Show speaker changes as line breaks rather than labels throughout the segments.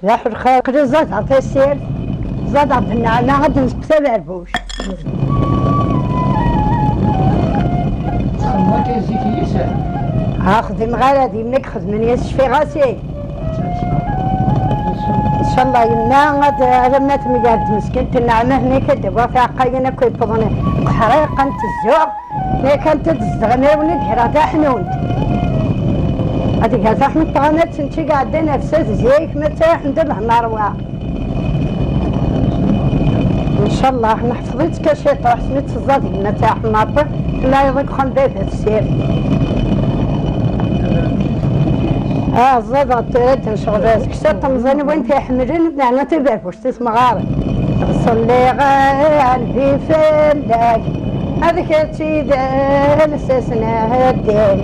سلاح الخير زاد عطي السير زاد عطي النعمة غادي نسقسى بعرفوش.
تخدم كيزيك يسار.
خدم غير هادي منك خدمني يشفي غاسي. ان شاء الله يما غاد لما تمقاد مسكين النعمة هنا كدبا فيها قاينة كيفضني حريقة الزوغ ملي كانت تزغمي وندهرها تا حنونت. هاديك تا حنونت طغانات تنتي قاعدة نفسها زيك متى حمد مروعة. ان شاء الله نحفظيتك شي طوح سميت الزادي متى حماطة لا يضيق خان بيه السير. زاد عطيت نشغل راسك شتا مزاني وين تيحملين بنعنا تبعك واش تسمى غاري. صلي غال في فلاك هذيك تيدال استثناء الدين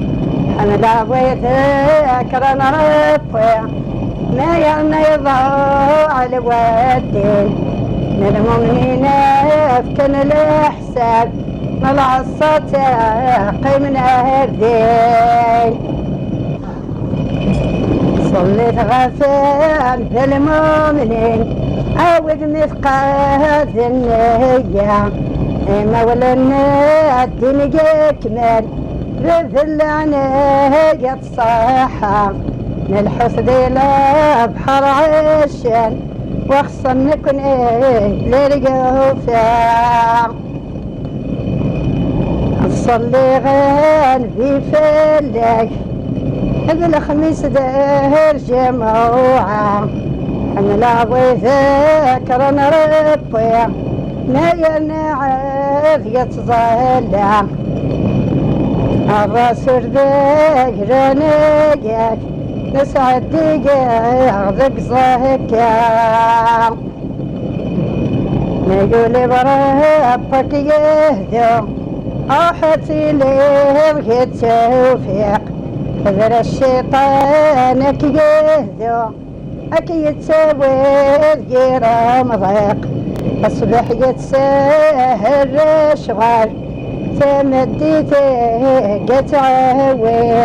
حمل بغيتك رانا ربي ما يضاع الوالدين من المؤمنين كان الحساب نلع الصتاقي من الدين. صليت غفان في المؤمنين عاود مثقات النية مولى الدين يكمل بذل عناية الصحة من الحسد إلى بحر عشان واخصا نكون للقوفا. صلي غان في فلاك هذا الخميس داير جمعوعة حمل وذاكرنا ربي ما ينعف يتظلع الرسول ذاكر نجاك نسعد دقاق زهكا نقول بربك يهدو أحتي ليه بغيت توفيق حذر الشيطان كيهدو أكي يتساوي غير مضيق الصبح يتساهل الشغال تمديته قتعويق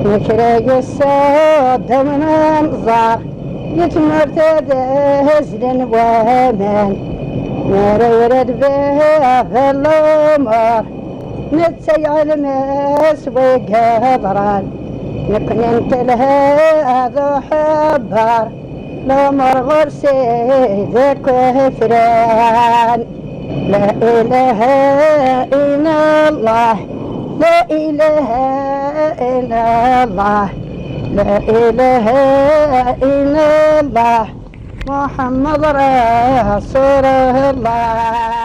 نكرق الصوت من انظار يتمرتد هزل وامان نار ورد بها في الامور نتسيع الماس وقهضران نكون انت لهذا حبار الامور غرسي ذاك وفران. لا اله الا الله لا اله الا الله لا اله الا الله محمد رسول الله.